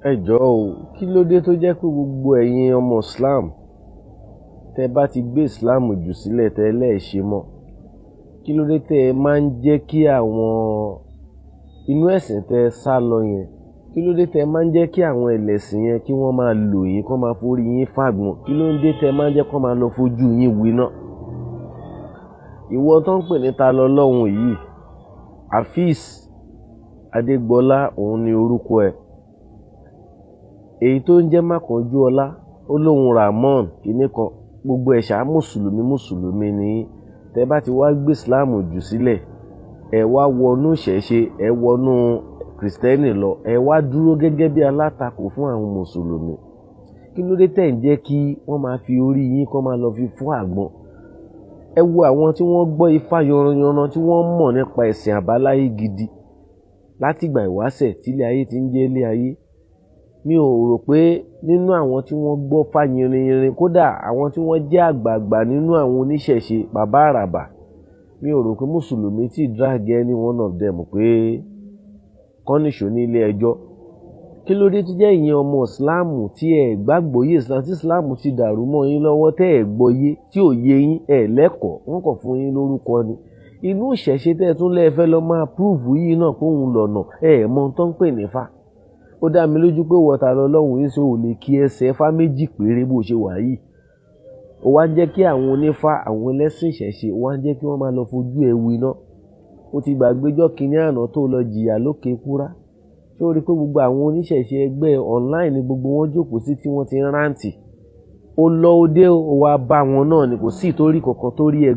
Ẹ jọ̀ọ́ o, kí ló dé tó jẹ́ pé gbogbo ẹ̀yin ọmọ Islam tẹ́ bá ti gbé Islam jù sílẹ̀ tẹ́lẹ̀ ṣe mọ́? Kí ló dé tẹ́ ẹ máa ń jẹ́ kí àwọn inú ẹ̀sìn tẹ́ sá lọ yẹn, kí ló dé tẹ́ ẹ máa ń jẹ́ kí àwọn ẹlẹ́sìn yẹn kí wọ́n máa lò yín, kó máa forí yín fàgbọ̀n? Kí ló dé tẹ́ ẹ máa ń jẹ́ kó máa lọ fojú yín winá? Ìwọ tó ń pè ní ta lọ́lọ́hun yìí, Hafiz Adégbọlá òun ni orúkọ ẹ̀. Èyí tó ń jẹ́ Mákànjúọlá ó lóhun Rahmon kìíní kan, gbogbo ẹ̀ṣà mùsùlùmí ni. Tẹ́ bá ti wá gbé Islam jù sílẹ̀, ẹ wá wọnú ìṣẹ̀ṣe, ẹ wọnú kìrìsìtẹ́nì lọ, ẹ wá dúró gẹ́gẹ́ bí alátakò fún àwọn mùsùlùmí. Kí ló dé tẹ́ ń jẹ́ kí wọ́n máa fi orí yín kó máa lọ fi fún àgbọn? Ẹ wo àwọn tí wọ́n gbọ́ ifá yanranyanran, tí wọ́n mọ̀ nípa ẹ̀sìn àbáláyé gidi látìgbà ìwáṣẹ̀ tílé ayé ti ń jẹ́ ilé ayé. Mi ò rò pé nínú àwọn tí wọ́n gbọ́ fá yinrin kódà àwọn tí wọ́n jẹ́ àgbààgbà nínú àwọn oníṣẹ̀ṣe bàbá àràbà, mi ò rò pé mùsùlùmí tí drag any one of them pé kọ́nìṣó ní ilé ẹjọ́. Kí ló dé tó jẹ́ ìyẹn ọmọ ìsìláàmù tí ẹ gbàgbọ́ yé ìsìláàmù, tí ìsìláàmù ti dàrú mọ́ yín lọ́wọ́, tẹ́ ẹ gbọ́ yé, tí ò yé yín, ẹ lẹ́kọ̀ọ́, wọ́n kàn fún yín lórúkọ ni. Inú ìṣẹ̀ṣe tẹ́ ẹ tún lẹ́ẹ̀fẹ́ lọ máa púrùfù yìí náà pé òun lọ̀nà, ẹ mọ tó ń pè nífá. Ó dá mi lójú pé wọ́ta lọ́lọ́hun yìí, ò lè kí ẹsẹ̀ fá méjì péré bó ṣe wà yìí. Ó wá ń jẹ́ kí àwọn onífá, àwọn ẹlẹ́sìn ìṣẹ̀ṣe, ó wá ń jẹ́ kí wọ́n máa lọ fojú ẹ winá. Ó ti gbàgbéjọ́ kínní àná tó lọ jìyà lókè kúrá. Ṣé o rí pé gbogbo àwọn oníṣẹ̀ṣe ẹgbẹ́ online ni gbogbo wọn jókòó sí tí wọ́n ti ń ráǹtì? Ó lọ òde ó wá bá wọn náà ni, kò sí ìtorí kankan tó rí ẹ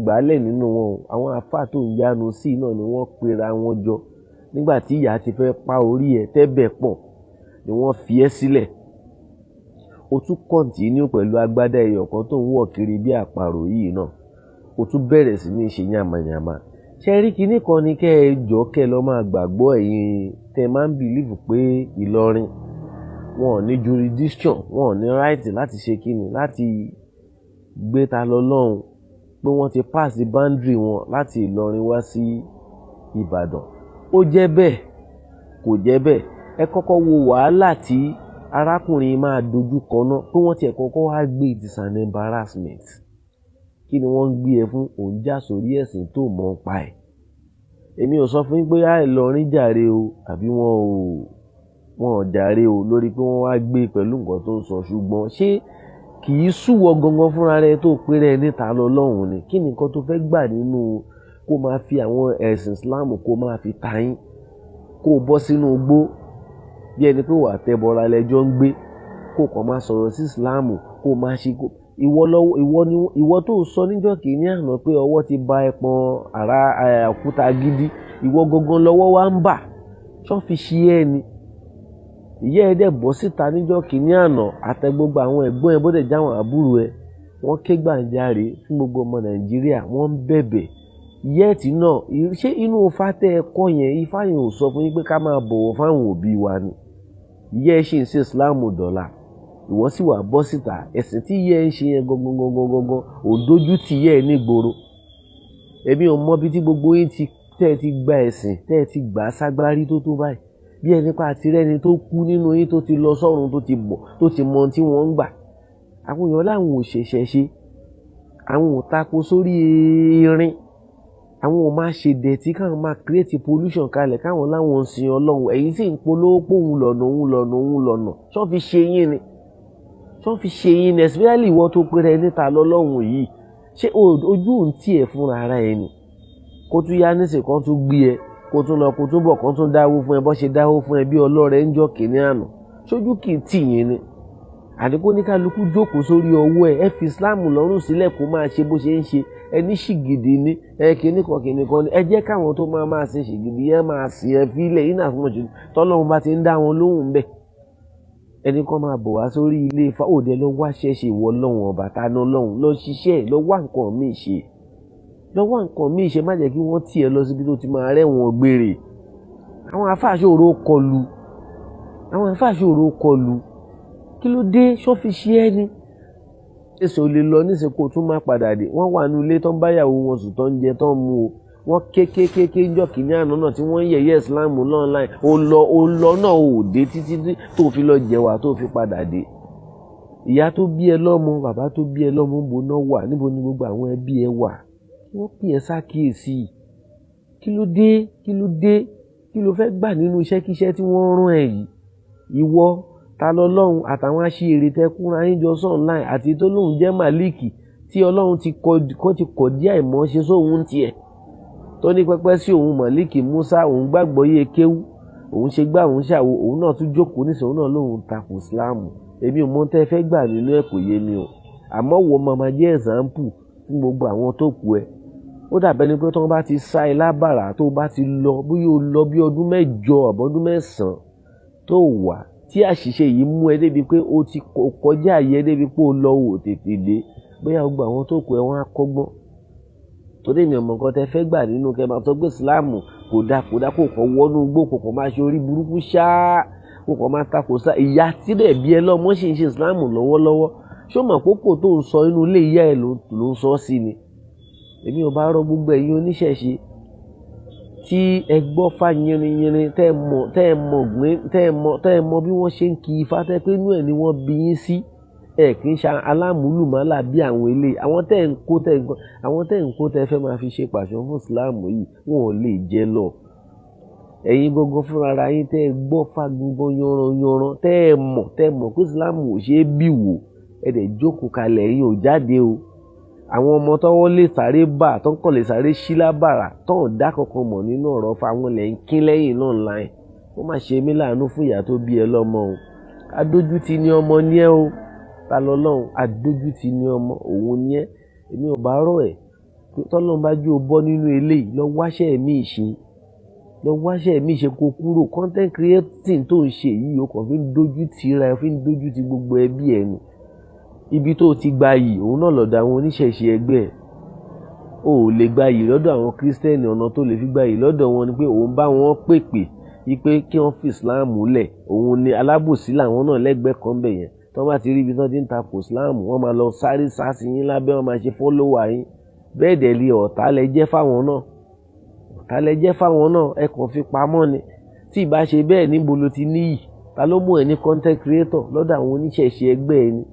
gbálẹ̀ nínú wọn. Àwọn àfáà tó ń yanu sí náà ni wọ́n pera wọn jọ nígbà tí ìyá ti fẹ́ pa orí ẹ tẹ́bẹ̀ pọ̀ ni wọ́n fi ẹ́ sílẹ̀. O tún kọ́ntínú pẹ̀lú agbádá ẹyọ kan tó ń wọ̀ kiri bí àparò yìí náà. O tún bẹ̀rẹ̀ sí ní ṣe yàmàyàmà. Ṣé rí kinní kan ni kẹ́ ẹ jọ kẹ́ lọ máa gbàgbọ́ ẹ̀yin tẹ́ máa ń bìlíìfù pé Ìlọrin wọn ò ní jurisdiction, wọn ò ní right láti ṣe kíni, láti gbé ta lọ́lọ́hun, pé wọ́n ti pass the boundary wọn láti Ìlọrin wá sí Ìbàdàn. Ó jẹ́ bẹ́ẹ̀, kò jẹ́ bẹ́ẹ̀. Ẹ kọ́kọ́ wo wàhálà tí arákùnrin máa dojú kọ náà, pé wọ́n tiẹ̀ kọ́kọ́ wá gbé it is an embarrassment. Kí ni wọ́n ń gbé ẹ fún? Òun já sórí ẹ̀sìn tó mọ̀ ń pa ẹ̀. Èmi ò sọ fún yín pé Ìlọrin jàre o, àbí wọn ò jàre o lórí pé wọ́n wá gbé pẹ̀lú nǹkan tó ń sọ, ṣùgbọ́n ṣé kì í súwọ́ gangan fúnra rẹ tó péré níta lọ́lọ́hun ni? Kí ni nǹkan tó fẹ́ gbà nínú kó máa fi àwọn ẹ̀sìn Islam kó máa fi ta yín, kó bọ́ sínú igbó bí ẹni pé wà tẹ́bọra lẹ́jọ́ ń gbé, kó kàn máa sọ̀rọ̀ sí Islam, kó máa ṣe ìwọ tó sọ níjọ́ kìíní àná pé ọwọ́ ti ba ẹpọn ara òkúta gidi, ìwọ gangan lọ́wọ́ wá ń bà. Ṣọ́ fi ṣe ẹ́ ni? Ìyá ẹ dẹ̀ bọ́ síta níjọ́ kìíní àná, àtẹ gbogbo àwọn ẹ̀gbọ́n ẹ bọ́dẹ̀ jáwọn àbúrò ẹ, wọ́n ké gbàǹjarè fún gbogbo ọmọ Nàìjíríà, wọ́n ń bẹ̀bẹ̀. Yẹ́ẹ̀tì náà, ṣé inú ifá tẹ́ ẹ kọ́ yẹn, ifá yẹn ò sọ fún yín pé ká máa bọ̀wọ̀ fáwọn òbí wa ni? Ìyá ẹ ṣì ń ṣe Islam dọ̀la, ìwọ sì wà bọ́ síta, ẹ̀sìn tí ìyá ẹ ń ṣe yẹn gangan ò dójú ti ìyá ẹ nígboro. Èmi ò mọ bí tí gbogbo yín tẹ́ ẹ ti gba ẹ̀sìn, tẹ́ ẹ ti gbà á ságbárí tó báyìí. Bí ẹni pa àti rẹ́ni tó kú nínú yín tó ti lọ sọ́run, tó ti mọ tí wọ́n ń gbà. Àwọn èèyàn láwọn ò ṣẹ̀ṣẹ̀ ṣe, àwọn ò tako sórí irin, àwọn ò máa ṣe dẹ̀tí, káwọn máa create pollution kalẹ̀, káwọn láwọn ń sin Ọlọ́run. Ẹ̀yin sì ń polówó pé òun lọ̀nà. Ṣọ́ fi ṣe yín ni? Ṣọ́ fi ṣe yín ni? Especially ìwọ tó péré níta lọ́lọ́run yìí. Ṣé ojú òun tí ẹ̀ fúnra ara ẹ ni? Kó tún yá nísìn kan tún gbé ẹ, kó tún lọ kó tún bọ̀ kan tún dáwó fún ẹ, bọ́ ṣe dáwó fún ẹ bí ọlọ́rẹ̀ ń jọ́ kìíní àná. Ṣojú kì í tì yín ni? Àdínkù ní kálukú jókòó sórí ọwọ́ ẹ fi Islam lọ́rùn sílẹ̀ kó máa ṣe bó ṣe ń ṣe. Ẹni ṣìgìdì ni, kìíní kan ni. Ẹ jẹ́ káwọn tó máa ṣe ṣìgìdì yẹn máa sìn ẹ fílẹ̀ yín náà fún ọ̀ṣun tọ́lọ́run bá ti ń dá wọn lóhùn bẹ́ẹ̀. Ẹni kan máa bọ̀ wá sórí ilé Ifá, òde lọ wá ṣẹ́ṣe ìwọ lọ́hùn ọba tánú lọ́hùn, lọ ṣiṣẹ́, lọ wá nǹkan míì ṣe. Lọ́wọ́ nǹkan míì ṣe, má jẹ́ kí wọ́n tì ẹ lọ síbi tó ti máa rẹ́wọ̀n gbére. Àwọn afáṣòro kọlù. Kí ló dé? Ṣọ́ fi ṣe ẹ́ ni? Èso lè lọ níṣẹ́ kó tún má padà dé. Wọ́n wà nínú ilé tó ń báyàwó wọn sùn, tó ń jẹ, tó ń mu o. wọ́n kékékéké ńjọ́ kìíní àná náà tí wọ́n ń yẹ̀yẹ́ Islam náà online ó lọ náà ò dé títí tó fi lọ jẹ̀wà tó fi padà dé. Ìyá tó bí ẹ lọ́mọ, bàbá tó bí ẹ lọ́mọ níbo náà wà, níbo ni gbogbo àwọn ẹbí ẹ wà? Wọ́n pè ẹ́ ṣàkíyèsí. Kí ló dé? Kí ló fẹ́ gbà nínú iṣẹ́kíṣẹ́ tí wọ́n rán ẹ yìí? Ìwọ ta lọ́lọ́run àtàwọn aṣèrè tẹkúnra yín jọ sọ online àti tó lóun jẹ́ Màlíkì tí Ọlọ́run ti kọ̀ díẹ̀ àìmọ́ ṣe sóhun tiẹ̀ tó ní pẹ́pẹ́ sí òun Màlíkì Musa òun gbàgbọ́ yé kéwú òun ṣe gbà òun ṣàwo òun náà tún jókòó nísìnyí òun náà lóun takò Ìsìláàmù. Èmi ò mọ tẹ́ fẹ́ gbà nínú ẹ̀ kò yé mi o, àmọ́ wo máa jẹ́ ẹ̀sánpù fún gbogbo àwọn tó kù ẹ. Ó dàbẹ́ ni pé tí wọ́n bá ti sá ẹ lábàrá tó bá ti lọ bóyá o lọ bí ọdún 8 àbọ̀dún 9 tó wà tí àṣìṣe yìí mú ẹ débi pé o ti kọjá àyè débi pé o lọ wò tètè dé, bóyá gbogbo àwọn tó kù ẹ wọ́n á kọ́gbọ́n. Torí mi ò mọ nǹkan tẹ́ fẹ́ gbà nínú kẹ́ máa sọ pé Ìsìláàmù kò dá kò kọ́ wọnú igbó kò kọ́ máa ṣe orí burúkú ṣáá kò kọ́ máa takò sá. Ìyá tí dẹ̀ bí ẹ lọ́mọ ṣì ń ṣe Ìsìláàmù lọ́wọ́lọ́wọ́, ṣó mọ̀ pópò tó ń sọ inú ilé ìyá ẹ ló ń sọ sí ni. Èmi ò bá rọ gbogbo ẹ̀yin oníṣẹ̀ṣe tí ẹ gbọ́ fá yinrin tẹ́ ẹ mọ bí wọ́n ṣe ń kí ifá tẹ́ pé inú ẹ̀ ni wọ́n bí yín sí, ẹ kì í ṣe alámúlùmálà bí àwọn ilé àwọn tẹ́ ń kó tẹ́ fẹ́ máa fi ṣe pàṣọ fún Ìsìláàmù yìí wọn ò lè jẹ lọ. Ẹ̀yin gangan fúnra yín tẹ́ ẹ gbọ́ fá gbogbo yanran tẹ́ ẹ mọ̀ pé Ìsìláàmù ò ṣe é bì wò, ẹ dẹ̀ jókòó kalẹ̀ ẹ̀yin ò jáde o. Àwọn ọmọ tọ́wọ́ lè sáré bà tó ń kọ̀ lè sáré ṣí lábàrà tó ń dá kankan mọ̀ nínú ọ̀rọ̀ fáwọn lẹ̀ ń kín lẹ́yìn náà láì. Ó má ṣe mí láàánú fún ìyá tó bí ẹ lọ́mọ o. Adójútì ni ọmọ ní ẹ o. Ta lọ́lọ́run adójútì ni ọmọ òun ní ẹ. Èmi ò bá rọ̀ ẹ̀ tọ́lọ́run bá jú o bọ́ nínú eléyìí lọ wáṣẹ́ mi ṣe kó kúrò. Content creating tó ń ṣe yìí o kàn fi ń dójútì ra ẹ fi ń dójútì gbogbo ẹbí ẹ ni. Ibi tó ti gba yìí òun náà lọ́dọ̀ àwọn oníṣẹ̀ṣe ẹgbẹ́ ẹ̀. O ò lè gba yìí lọ́dọ̀ àwọn kírísítẹ́nì, ọ̀nà tó lè fi gba yìí lọ́dọ̀ wọn ni pé òun bá wọn pèpè wípé kí wọ́n fi Ìsìláàmù lẹ̀, òun ni alábòsí làwọn náà lẹ́gbẹ̀ẹ́ kan bẹ̀ yẹn. Tí wọ́n bá ti rí ibi tí wọ́n ti ń takò Ìsìláàmù wọ́n máa lọ sáré sáàsì yín lábẹ́ wọn máa ṣe fọ́lọ́wà yín. Bẹ́ẹ̀ dẹ̀ lé ọ̀tá lẹ jẹ́ fáwọn náà ẹ kàn fi pamọ́ ni. Tí ìbá ṣe bẹ́ẹ̀ níbo ló ti níyì? Ta ló mú ẹ ní content creator lọ́dọ̀ àwọn oníṣẹ̀ṣe ẹgbẹ́ ẹ ni?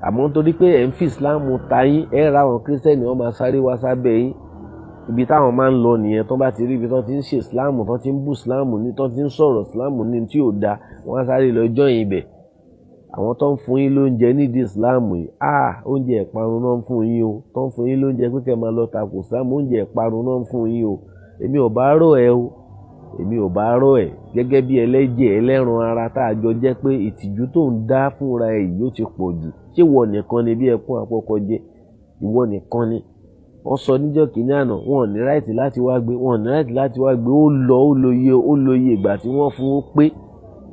Àmọ́ nítorí pé ẹ̀ ń fi Ìsìláàmù ta yín ẹ ra àwọn kírísítẹ́nì wọ́n máa sáré wá sábẹ́ yín. Ibi táwọn máa ń lọ nìyẹn tó bá ti rí ibi tó ti ń ṣe Ìsìláàmù tó ti ń bú Ìsìláàmù ní tó ti ń sọ̀rọ̀ Ìsìláàmù ní tí ò da wọ́n á sáré lọ join ibẹ̀. Àwọn tó ń fún yín lóúnjẹ nídìí Ìsìláàmù yìí oúnjẹ ìparun náà ń fún yín o. Tó ń fún yín lóúnjẹ pé kẹ́ máa lọ takò Ìsìláàmù oúnjẹ ìparun náà ń fún yín o. Èmi ò bá rọ̀ ẹ́ gẹ́gẹ́ bí ẹlẹ́jẹ̀ ẹlẹ́ran ara tá a jọ jẹ́ pé ìtìjú tó ń dá fúnra ẹ̀ yìí ó ti pọ̀ jù. Ṣé ìwọ nìkan ni bí ẹkún àpọ̀kọ jẹ́? Ìwọ nìkan ni. Wọ́n sọ níjọ́ kìíní àná wọn ò ní ráìtì láti wá gbé ó lóye ìgbà tí wọ́n fún ó pé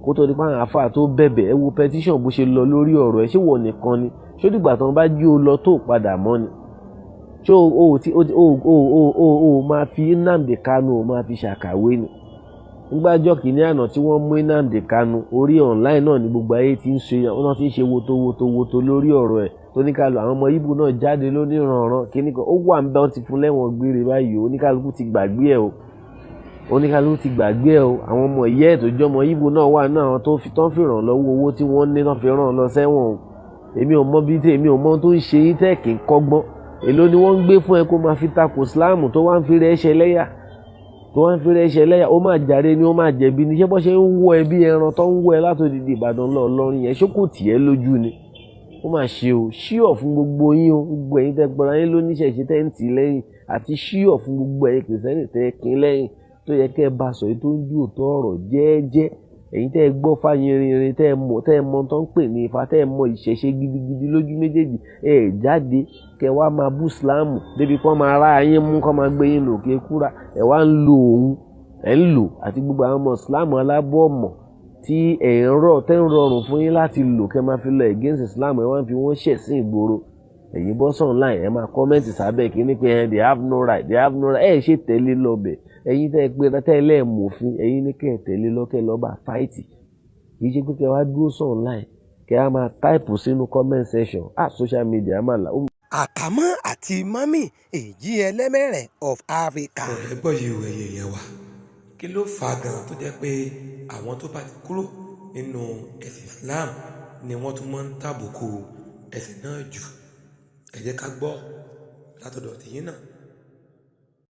kó tó di pé àwọn àfáà tó bẹ̀bẹ̀ ẹ wo petition bó ṣe lọ lórí ọ̀rọ̀ ẹ̀. Ṣé ìwọ nìkan ni? Ṣé dìgbà tó ń bá jí o lọ tó padà mọ́ ni? Ṣé o máa fi Nnamdi Kanu o máa fi ṣàkàwé ni? Nígbàjọ́ kìíní àná tí wọ́n mú Nnamdi Kanu orí online náà ní gbogbo ayé ti ń ṣe woto lórí ọ̀rọ̀ ẹ̀ tó ní ká lọ àwọn ọmọ Ìgbò náà jáde lóníranran kíní kan ó wà ń bẹ́ wọ́n ti fún lẹ́wọ̀n gbére báyìí oníkálukú ti gbàgbé ẹ̀ o àwọn ọmọ ìyá ẹ̀ tó jẹ́ ọmọ Ìgbò náà wà náà àwọn tó fi ràn lọ́wọ́ owó tí wọ́n ní náà fi ràn lọ sẹ́wọ̀n o. Èmi ò mọ tó ń ṣe yín tẹ́ kì í kọ́gbọ́n. Èló ni wọ́n ń gbé fún ẹ kó máa fi takò Ìsìláàmù tó wá ń fi rẹ̀ ṣẹlẹ́yà ó máa jàre ni ó máa jẹ̀bi ní ṣé bọ́ ṣe ń wọ ẹ bí ẹran tó ń wọ ẹ látòdìdí Ìbàdàn lọ lọ́rin yẹn ṣó kò tiẹ̀ lójú ni. Ó máa ṣe o ṣíọ̀ fún gbogbo yín o gbogbo ẹ̀yin tẹ́ gbọ́ra yín lóníṣẹ̀ṣe tẹ́ ń tì lẹ́yìn àti ṣíọ̀ fún gbogbo ẹ̀yin kìrìsìtẹ́nì tẹ́ kín lẹ́yìn tó yẹ kẹ́ ẹ bá sọ èyí tó ń ju òótọ́ ọ̀rọ̀ jẹ́ẹ́jẹ́. Ẹ̀yin tẹ́ gbọ́ fáyínrin tẹ́ ẹ mọ tó ń pè ní Ifá tẹ́ ẹ mọ ìṣẹ̀ṣe gidigidi lójú méjèèjì jáde kẹ́ wá máa bú Ìsìláàmù débi kọ́ máa rá yín mú kọ́ máa gbé yín lòkè kúrà wá ń lo òun ń lò àti gbogbo àwọn ọmọ Ìsìláàmù alábọ̀ ọ̀mọ̀ tí tẹ́ ń rọrùn fún yín láti lò kẹ́ máa fi lọ against Ìsìláàmù wá ń fi wọ́n ṣẹ̀ sí ìgboro. Ẹ̀yin bọ́ online máa kọ́mẹ́ǹtì sábẹ́ kí ní pé they have no right ṣe tẹ̀lé lọ́bẹ̀. Ẹ̀yin tẹ́ pé tẹ́lẹ̀ mòfin ẹ̀yin ní kẹ́ tẹ̀lé lọ́kẹ́ lọ́ba fáìtì kì í ṣe pé kẹ́ wá dúró online kẹ́ á máa táìpù sínú comment section social media máa là. Àkámọ́ àti mọ́mì èjì ẹlẹ́mẹ̀rẹ̀ of Africa. ọ̀rẹ́ gbọ́ yìí wẹ̀ yẹ̀yẹ̀ wa kí ló fà á gan tó jẹ́ pé àwọn tó bá ti kúrò nínú ẹ̀sìn Islam ni wọ́n tún máa ń tàbùkù ẹ̀sìn náà jù. Ẹ jẹ́ ká gbọ́ látọ̀dọ̀ tìyín náà.